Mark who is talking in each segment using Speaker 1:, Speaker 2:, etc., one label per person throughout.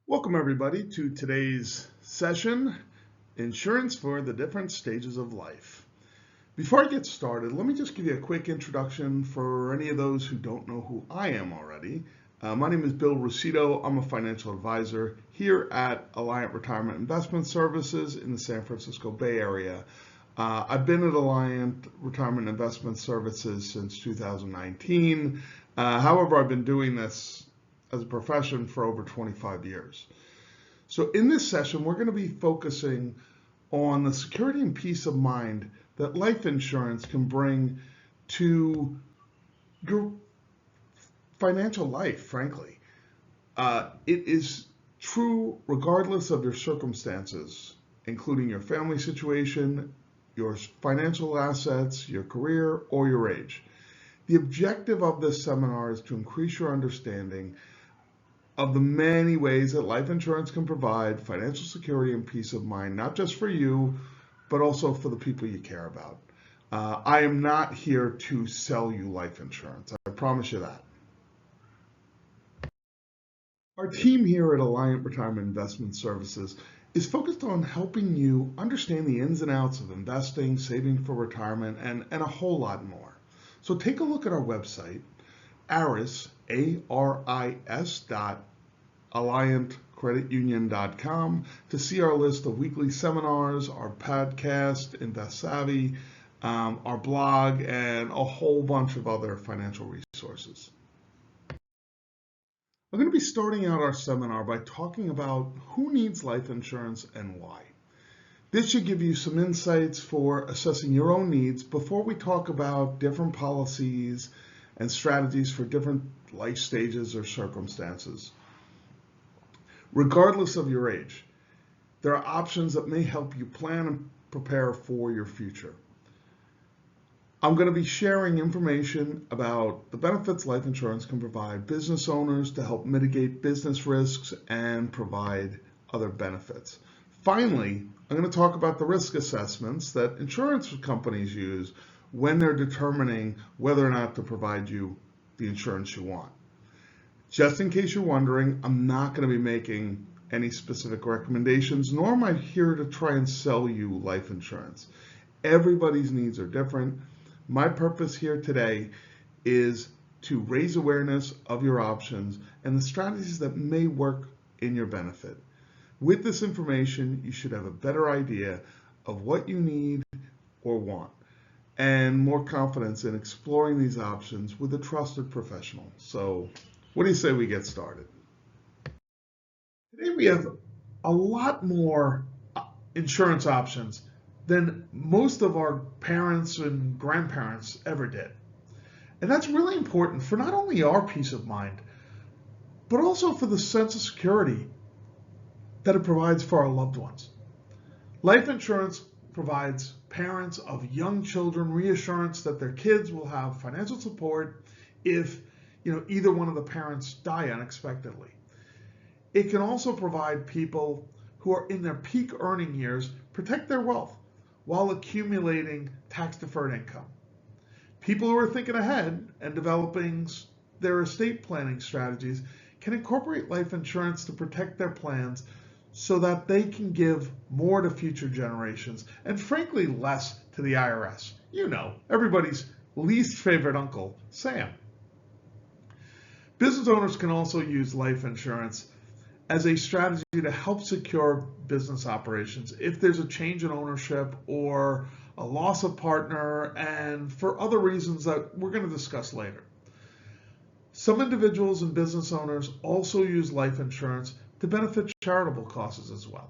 Speaker 1: Welcome everybody to today's session, Insurance for the Different Stages of Life. Before I get started, let me just give you a quick introduction for any of those who don't know who I am already. My name is Bill Rossitto. I'm a financial advisor here at Alliant Retirement Investment Services in the San Francisco Bay Area. I've been at Alliant Retirement Investment Services since 2019. However, I've been doing this as a profession for over 25 years. So in this session, we're going to be focusing on the security and peace of mind that life insurance can bring to your financial life, frankly. It is true regardless of your circumstances, including your family situation, your financial assets, your career, or your age. The objective of this seminar is to increase your understanding of the many ways that life insurance can provide financial security and peace of mind, not just for you, but also for the people you care about. I am not here to sell you life insurance. I promise you that. Our team here at Alliant Retirement Investment Services is focused on helping you understand the ins and outs of investing, saving for retirement, and a whole lot more. So take a look at our website, ARIS, ARIS.Alliantcreditunion.com to see our list of weekly seminars, our podcast, Invest Savvy, our blog, and a whole bunch of other financial resources. I'm going to be starting out our seminar by talking about who needs life insurance and why. This should give you some insights for assessing your own needs before we talk about different policies and strategies for different life stages or circumstances. Regardless of your age, there are options that may help you plan and prepare for your future. I'm going to be sharing information about the benefits life insurance can provide business owners to help mitigate business risks and provide other benefits. Finally, I'm going to talk about the risk assessments that insurance companies use when they're determining whether or not to provide you the insurance you want. Just in case you're wondering, I'm not going to be making any specific recommendations, nor am I here to try and sell you life insurance. Everybody's needs are different. My purpose here today is to raise awareness of your options and the strategies that may work in your benefit. With this information, you should have a better idea of what you need or want, and more confidence in exploring these options with a trusted professional. So what do you say we get started? Today we have a lot more insurance options than most of our parents and grandparents ever did. And that's really important for not only our peace of mind, but also for the sense of security that it provides for our loved ones. Life insurance provides parents of young children reassurance that their kids will have financial support if either one of the parents die unexpectedly. It can also provide people who are in their peak earning years protect their wealth while accumulating tax-deferred income. People who are thinking ahead and developing their estate planning strategies can incorporate life insurance to protect their plans so that they can give more to future generations and frankly less to the IRS. Everybody's least favorite uncle, Sam. Business owners can also use life insurance as a strategy to help secure business operations if there's a change in ownership or a loss of partner, and for other reasons that we're going to discuss later. Some individuals and business owners also use life insurance to benefit charitable causes as well.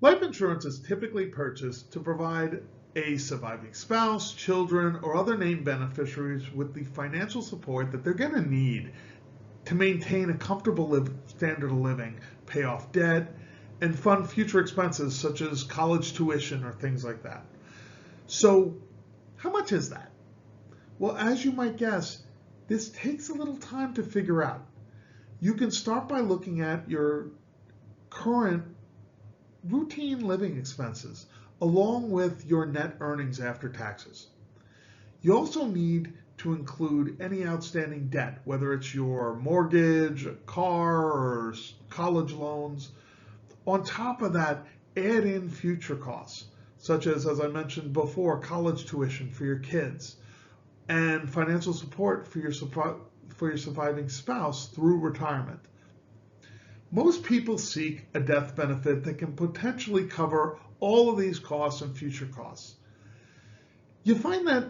Speaker 1: Life insurance is typically purchased to provide a surviving spouse, children, or other named beneficiaries with the financial support that they're going to need to maintain a comfortable standard of living, pay off debt, and fund future expenses such as college tuition or things like that. So how much is that? Well, as you might guess, this takes a little time to figure out. You can start by looking at your current routine living expenses along with your net earnings after taxes. You also need to include any outstanding debt, whether it's your mortgage, a car, or college loans. On top of that, add in future costs, such as I mentioned before, college tuition for your kids and financial support for your surviving spouse through retirement. Most people seek a death benefit that can potentially cover all of these costs and future costs. You find that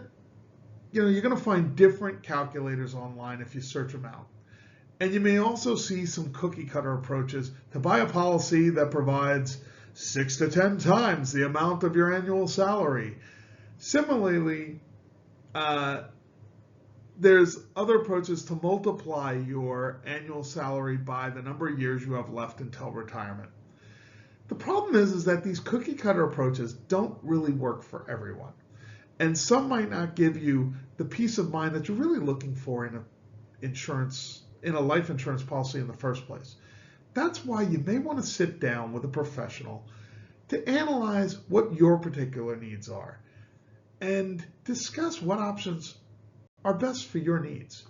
Speaker 1: you're going to find different calculators online if you search them out. And you may also see some cookie cutter approaches to buy a policy that provides 6 to 10 times the amount of your annual salary. Similarly, there's other approaches to multiply your annual salary by the number of years you have left until retirement. The problem is that these cookie cutter approaches don't really work for everyone. And some might not give you the peace of mind that you're really looking for in a life insurance policy in the first place. That's why you may want to sit down with a professional to analyze what your particular needs are and discuss what options are best for your needs.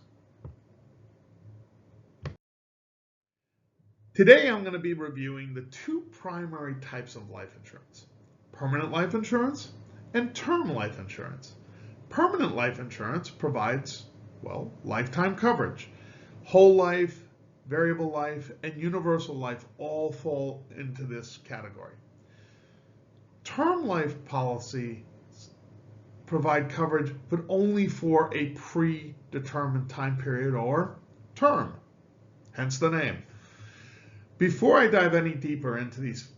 Speaker 1: Today I'm going to be reviewing the two primary types of life insurance: permanent life insurance and term life insurance. Permanent life insurance provides, lifetime coverage. Whole life, variable life, and universal life all fall into this category. Term life policies provide coverage, but only for a predetermined time period or term, hence the name. Before I dive any deeper into these,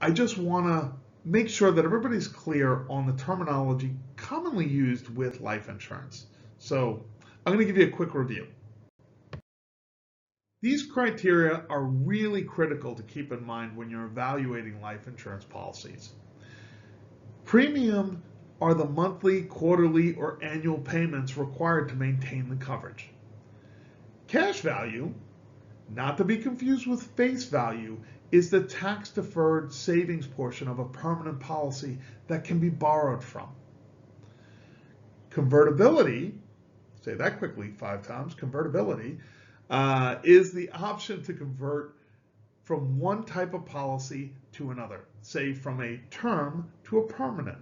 Speaker 1: I just want to make sure that everybody's clear on the terminology commonly used with life insurance. So I'm going to give you a quick review. These criteria are really critical to keep in mind when you're evaluating life insurance policies. Premium are the monthly, quarterly, or annual payments required to maintain the coverage. Cash value, not to be confused with face value, is the tax-deferred savings portion of a permanent policy that can be borrowed from. Convertibility, say that quickly 5 times, convertibility, is the option to convert from one type of policy to another, say from a term to a permanent.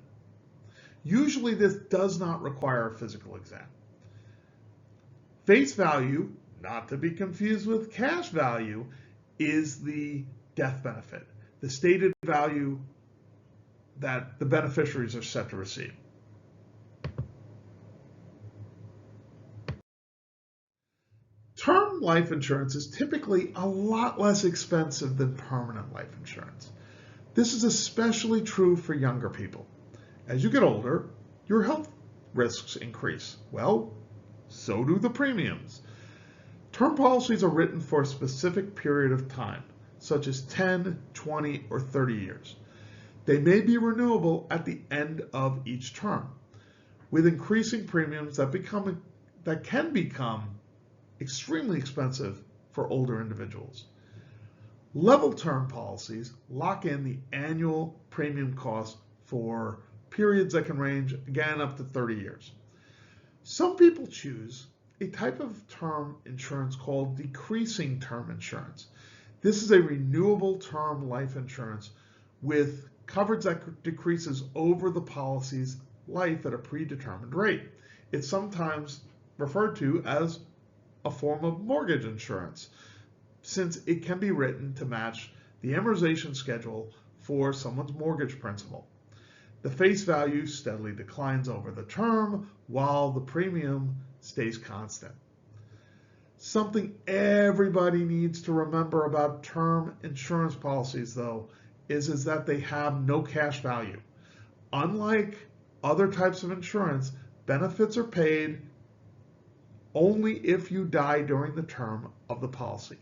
Speaker 1: Usually this does not require a physical exam. Face value, not to be confused with cash value, is the death benefit, the stated value that the beneficiaries are set to receive. Term life insurance is typically a lot less expensive than permanent life insurance. This is especially true for younger people. As you get older, your health risks increase. Well, so do the premiums. Term policies are written for a specific period of time, such as 10, 20, or 30 years. They may be renewable at the end of each term, with increasing premiums that can become extremely expensive for older individuals. Level term policies lock in the annual premium cost for periods that can range, again, up to 30 years. Some people choose a type of term insurance called decreasing term insurance. This is a renewable term life insurance with coverage that decreases over the policy's life at a predetermined rate. It's sometimes referred to as a form of mortgage insurance, since it can be written to match the amortization schedule for someone's mortgage principal. The face value steadily declines over the term while the premium stays constant. Something everybody needs to remember about term insurance policies, though, is that they have no cash value. Unlike other types of insurance, benefits are paid only if you die during the term of the policy.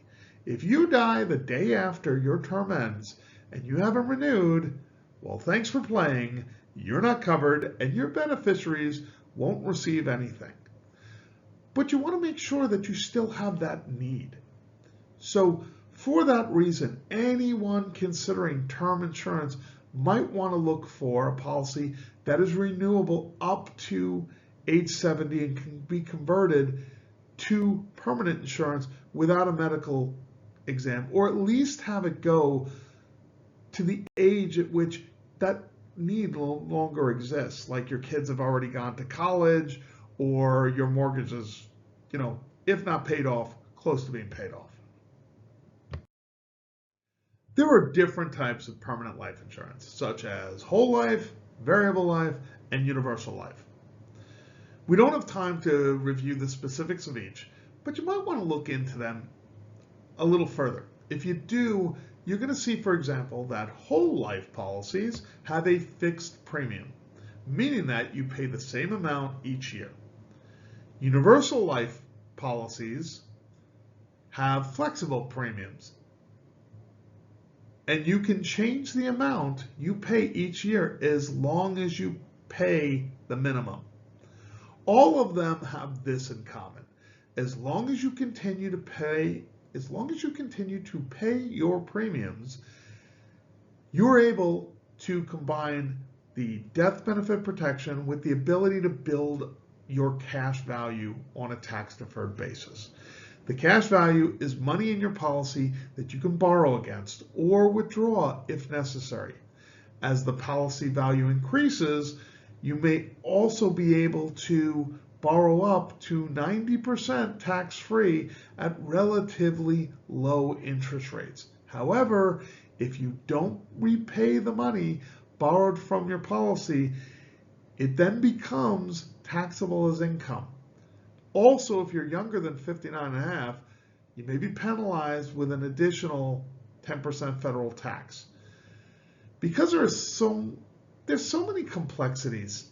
Speaker 1: If you die the day after your term ends and you haven't renewed, well, thanks for playing. You're not covered and your beneficiaries won't receive anything. But you want to make sure that you still have that need. So for that reason, anyone considering term insurance might want to look for a policy that is renewable up to age 70 and can be converted to permanent insurance without a medical exam, or at least have it go to the age at which that need no longer exists, like your kids have already gone to college or your mortgage is, if not paid off, close to being paid off. There are different types of permanent life insurance, such as whole life, variable life, and universal life. We don't have time to review the specifics of each, but you might want to look into them a little further. If you do, you're going to see, for example, that whole life policies have a fixed premium, meaning that you pay the same amount each year. Universal life policies have flexible premiums, and you can change the amount you pay each year as long as you pay the minimum. All of them have this in common. As long as you continue to pay your premiums, you're able to combine the death benefit protection with the ability to build your cash value on a tax-deferred basis. The cash value is money in your policy that you can borrow against or withdraw if necessary. As the policy value increases, you may also be able to borrow up to 90% tax-free at relatively low interest rates. However, if you don't repay the money borrowed from your policy, it then becomes taxable as income. Also, if you're younger than 59 and a half, you may be penalized with an additional 10% federal tax. Because there's so many complexities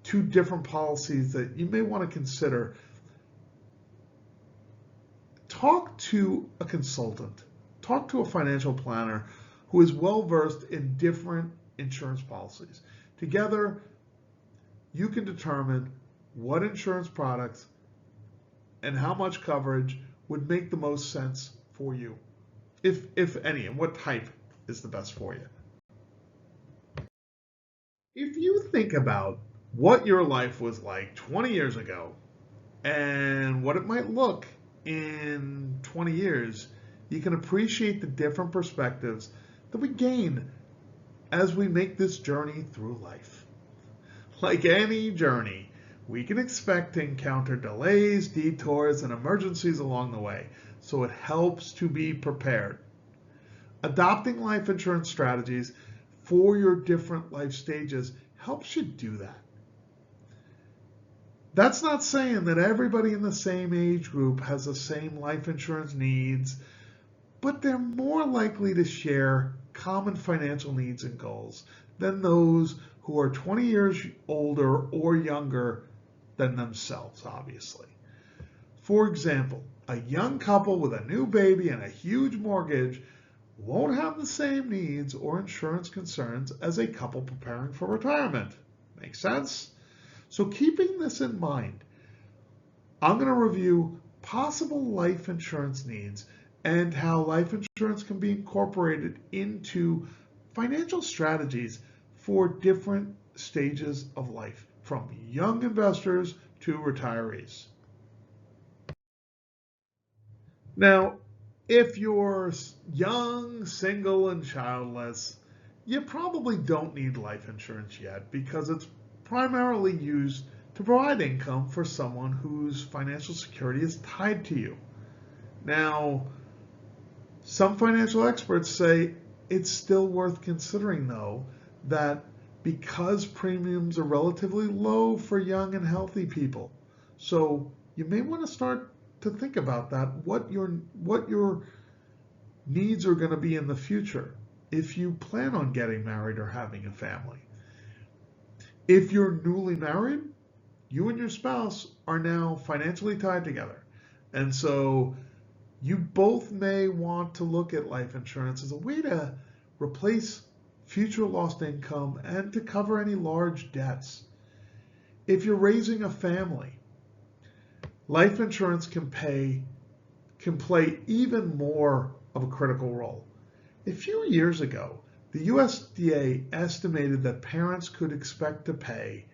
Speaker 1: to different policies that you may want to consider, talk to a consultant, talk to a financial planner who is well versed in different insurance policies. Together, you can determine what insurance products and how much coverage would make the most sense for you, if any, and what type is the best for you. If you think about what your life was like 20 years ago and what it might look in 20 years, you can appreciate the different perspectives that we gain as we make this journey through life. Like any journey, we can expect to encounter delays, detours, and emergencies along the way, so it helps to be prepared. Adopting life insurance strategies for your different life stages helps you do that. That's not saying that everybody in the same age group has the same life insurance needs, but they're more likely to share common financial needs and goals than those who are 20 years older or younger than themselves, obviously. For example, a young couple with a new baby and a huge mortgage won't have the same needs or insurance concerns as a couple preparing for retirement. Make sense? So keeping this in mind, I'm going to review possible life insurance needs and how life insurance can be incorporated into financial strategies for different stages of life, from young investors to retirees. Now, if you're young, single, and childless, you probably don't need life insurance yet because it's primarily used to provide income for someone whose financial security is tied to you. Now, some financial experts say it's still worth considering, though, that because premiums are relatively low for young and healthy people, so you may want to start to think about that, what your needs are going to be in the future if you plan on getting married or having a family. If you're newly married, you and your spouse are now financially tied together, and so you both may want to look at life insurance as a way to replace future lost income and to cover any large debts. If you're raising a family, life insurance can play even more of a critical role. A few years ago, the USDA estimated that parents could expect to pay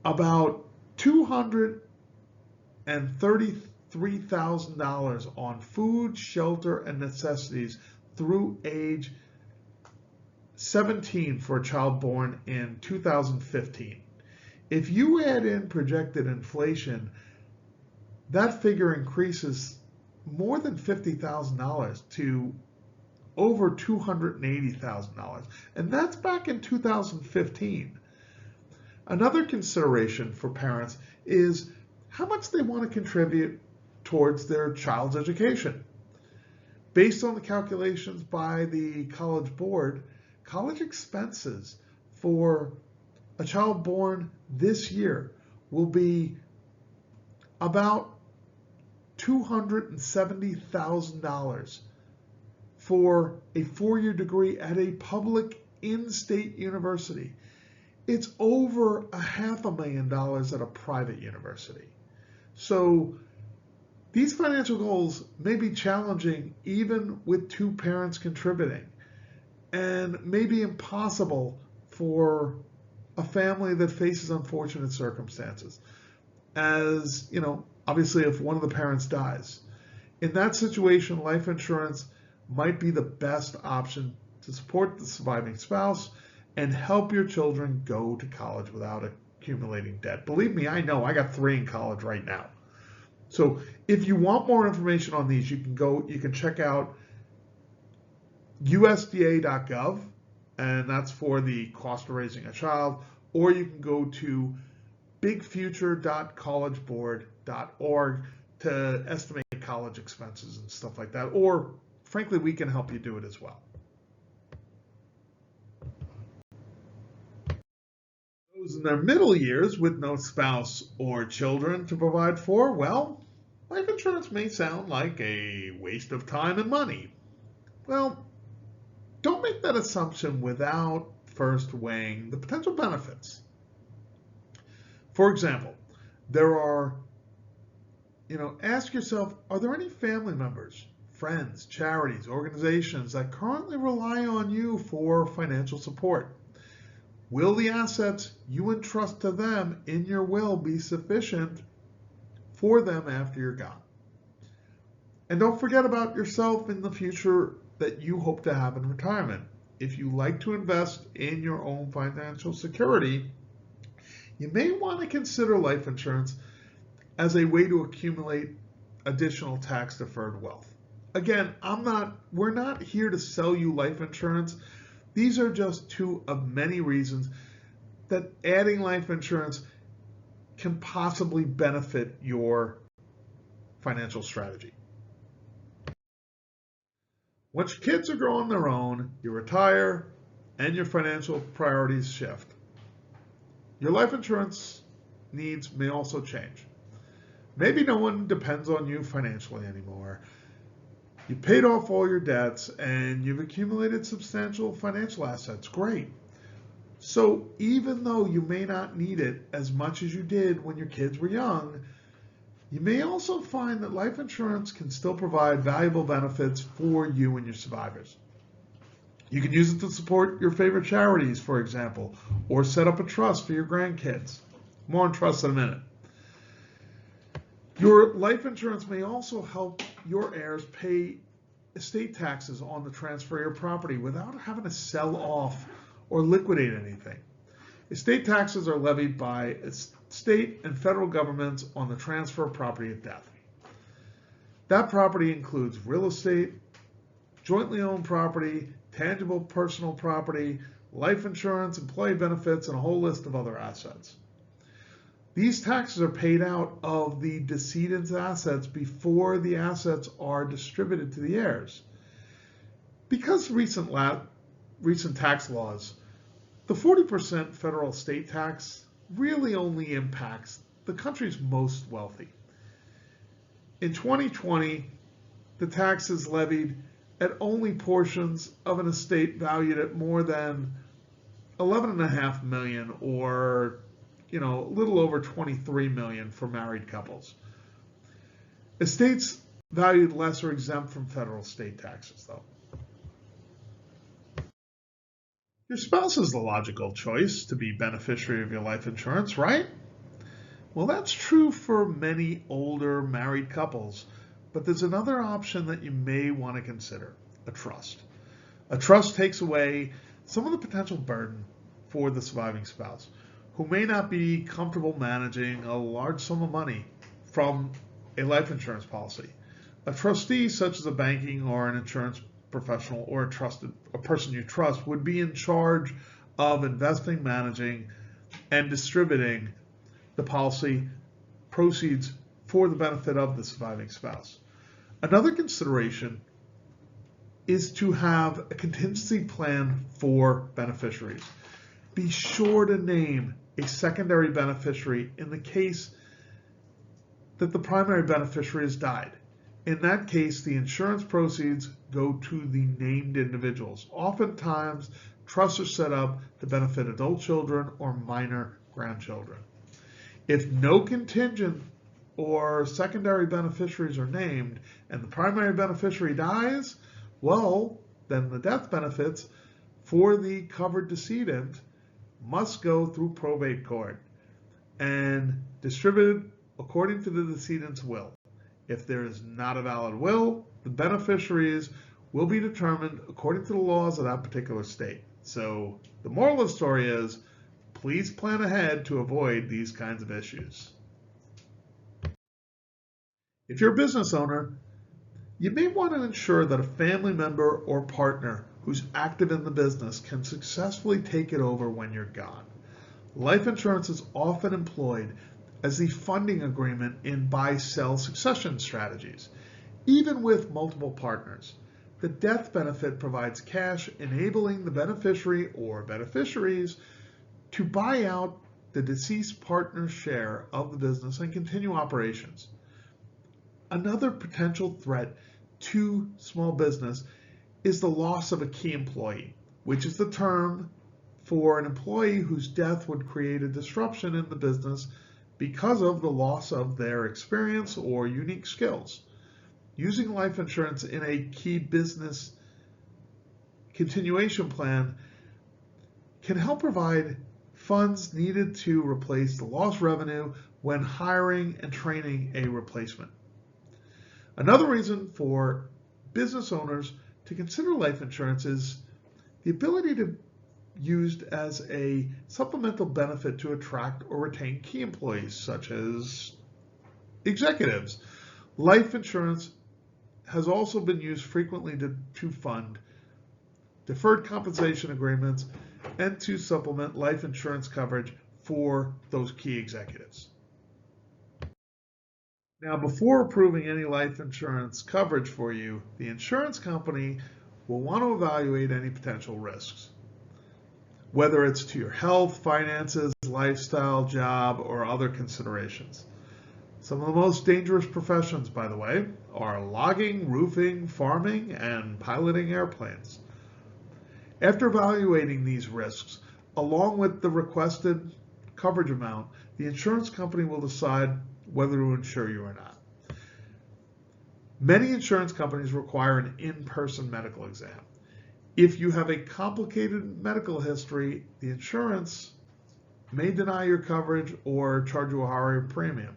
Speaker 1: about $233,000 on food, shelter, and necessities through age 17 for a child born in 2015. If you add in projected inflation, that figure increases more than $50,000 to over $280,000, and that's back in 2015. Another consideration for parents is how much they want to contribute towards their child's education. Based on the calculations by the College Board, college expenses for a child born this year will be about $270,000 for a four-year degree at a public in-state university. It's over $500,000 at a private university. So these financial goals may be challenging even with two parents contributing, and may be impossible for a family that faces unfortunate circumstances. As you know, obviously if one of the parents dies. In that situation, life insurance might be the best option to support the surviving spouse and help your children go to college without accumulating debt. Believe me, I know, I got 3 in college right now. So if you want more information on these, you can check out USDA.gov, and that's for the cost of raising a child, or you can go to bigfuture.collegeboard.org to estimate college expenses and stuff like that, or frankly, we can help you do it as well. Those in their middle years with no spouse or children to provide for, well, life insurance may sound like a waste of time and money. Well, don't make that assumption without first weighing the potential benefits. For example, ask yourself, are there any family members, friends, charities, organizations that currently rely on you for financial support? Will the assets you entrust to them in your will be sufficient for them after you're gone? And don't forget about yourself in the future that you hope to have in retirement. If you like to invest in your own financial security, you may want to consider life insurance as a way to accumulate additional tax-deferred wealth. Again, we're not here to sell you life insurance. These are just two of many reasons that adding life insurance can possibly benefit your financial strategy. Once your kids are growing on their own, you retire, and your financial priorities shift. Your life insurance needs may also change. Maybe no one depends on you financially anymore. You paid off all your debts and you've accumulated substantial financial assets. Great. So even though you may not need it as much as you did when your kids were young, you may also find that life insurance can still provide valuable benefits for you and your survivors. You can use it to support your favorite charities, for example, or set up a trust for your grandkids. More on trusts in a minute. Your life insurance may also help your heirs pay estate taxes on the transfer of your property without having to sell off or liquidate anything. Estate taxes are levied by state and federal governments on the transfer of property at death. That property includes real estate, jointly owned property, tangible personal property, life insurance, employee benefits, and a whole list of other assets. These taxes are paid out of the decedent's assets before the assets are distributed to the heirs. Because recent tax laws, the 40% federal estate tax really only impacts the country's most wealthy. In 2020, the tax is levied at only portions of an estate valued at more than $11.5 million, or a little over $23 million for married couples. Estates valued less are exempt from federal estate taxes, though. Your spouse is the logical choice to be beneficiary of your life insurance, right?
Speaker 2: Well, that's true for many older married couples, but there's another option that you may want to consider: a trust. A trust takes away some of the potential burden for the surviving spouse, who may not be comfortable managing a large sum of money from a life insurance policy. A trustee, such as a banking or an insurance professional or a person you trust, would be in charge of investing, managing, and distributing the policy proceeds for the benefit of the surviving spouse. Another consideration is to have a contingency plan for beneficiaries. Be sure to name a secondary beneficiary in the case that the primary beneficiary has died. In that case, the insurance proceeds go to the named individuals. Oftentimes, trusts are set up to benefit adult children or minor grandchildren. If no contingent or secondary beneficiaries are named and the primary beneficiary dies, well, then the death benefits for the covered decedent must go through probate court and distributed according to the decedent's will. If there is not a valid will, the beneficiaries will be determined according to the laws of that particular state. So the moral of the story is, please plan ahead to avoid these kinds of issues. If you're a business owner, you may want to ensure that a family member or partner who's active in the business can successfully take it over when you're gone. Life insurance is often employed as the funding agreement in buy-sell succession strategies. Even with multiple partners, the death benefit provides cash, enabling the beneficiary or beneficiaries to buy out the deceased partner's share of the business and continue operations. Another potential threat to small business is the loss of a key employee, which is the term for an employee whose death would create a disruption in the business because of the loss of their experience or unique skills. Using life insurance in a key business continuation plan can help provide funds needed to replace the lost revenue when hiring and training a replacement. Another reason for business owners to consider life insurance is the ability to used as a supplemental benefit to attract or retain key employees, such as executives. Life insurance has also been used frequently to fund deferred compensation agreements and to supplement life insurance coverage for those key executives. Now, before approving any life insurance coverage for you, the insurance company will want to evaluate any potential risks, whether it's to your health, finances, lifestyle, job, or other considerations. Some of the most dangerous professions, by the way, are logging, roofing, farming, and piloting airplanes. After evaluating these risks, along with the requested coverage amount, the insurance company will decide whether to insure you or not. Many insurance companies require an in-person medical exam. If you have a complicated medical history, the insurance may deny your coverage or charge you a higher premium.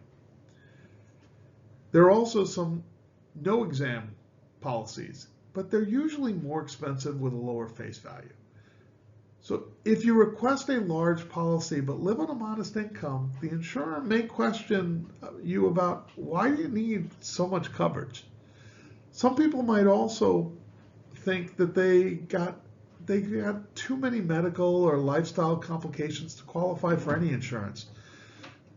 Speaker 2: There are also some no exam policies, but they're usually more expensive with a lower face value. So if you request a large policy but live on a modest income, the insurer may question you about why you need so much coverage. Some people might also think that they got too many medical or lifestyle complications to qualify for any insurance.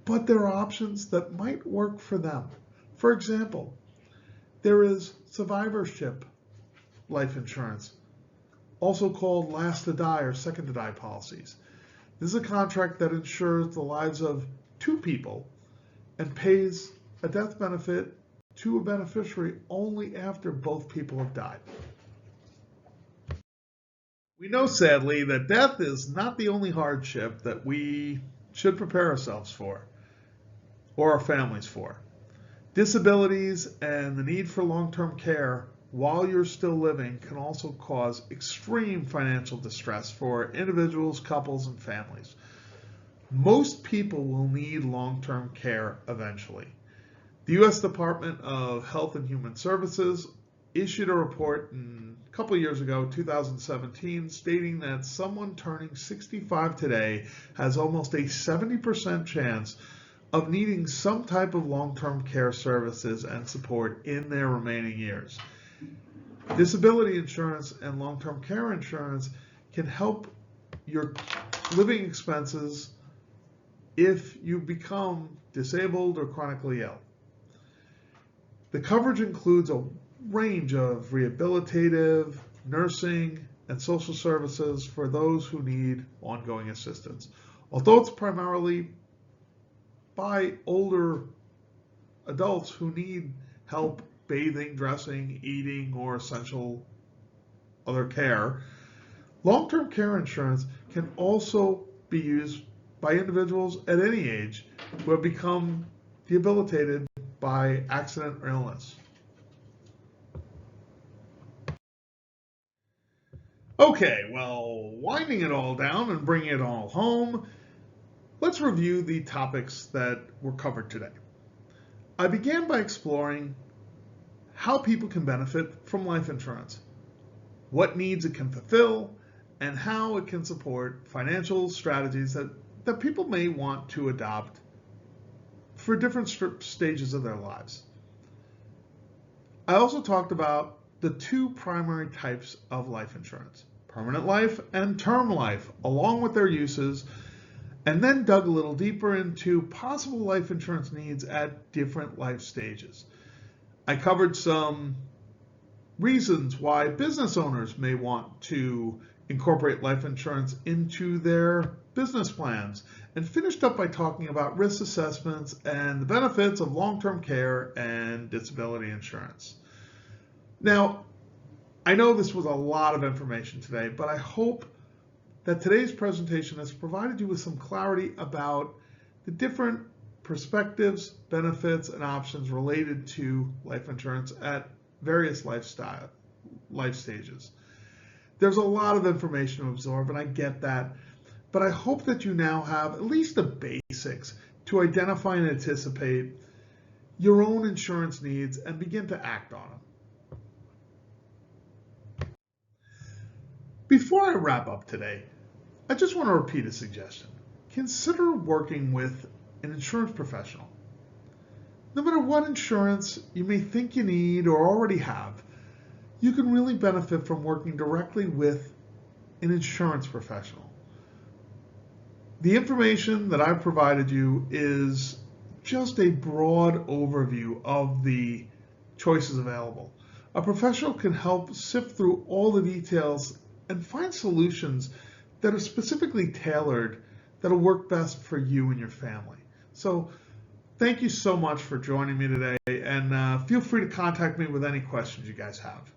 Speaker 2: But there are options that might work for them. For example, there is survivorship life insurance, also called last to die or second to die policies. This is a contract that insures the lives of two people and pays a death benefit to a beneficiary only after both people have died. We know, sadly, that death is not the only hardship that we should prepare ourselves for or our families for. Disabilities and the need for long-term care while you're still living can also cause extreme financial distress for individuals, couples, and families. Most people will need long-term care eventually. The U.S. Department of Health and Human Services issued a report a couple of years ago, 2017, stating that someone turning 65 today has almost a 70% chance of needing some type of long-term care services and support in their remaining years. Disability insurance and long-term care insurance can help your living expenses if you become disabled or chronically ill. The coverage includes a range of rehabilitative, nursing, and social services for those who need ongoing assistance. Although it's primarily by older adults who need help bathing, dressing, eating, or essential other care, long-term care insurance can also be used by individuals at any age who have become debilitated by accident or illness. Okay, well, winding it all down and bringing it all home, let's review the topics that were covered today. I began by exploring how people can benefit from life insurance, what needs it can fulfill, and how it can support financial strategies that people may want to adopt for different stages of their lives. I also talked about the two primary types of life insurance, permanent life and term life, along with their uses, and then dug a little deeper into possible life insurance needs at different life stages. I covered some reasons why business owners may want to incorporate life insurance into their business plans, and finished up by talking about risk assessments and the benefits of long-term care and disability insurance. Now, I know this was a lot of information today, but I hope that today's presentation has provided you with some clarity about the different perspectives, benefits, and options related to life insurance at various life stages. There's a lot of information to absorb, and I get that, but I hope that you now have at least the basics to identify and anticipate your own insurance needs and begin to act on them. Before I wrap up today, I just want to repeat a suggestion. Consider working with an insurance professional. No matter what insurance you may think you need or already have, you can really benefit from working directly with an insurance professional. The information that I've provided you is just a broad overview of the choices available. A professional can help sift through all the details and find solutions that are specifically tailored that'll work best for you and your family. So thank you so much for joining me today, and feel free to contact me with any questions you guys have.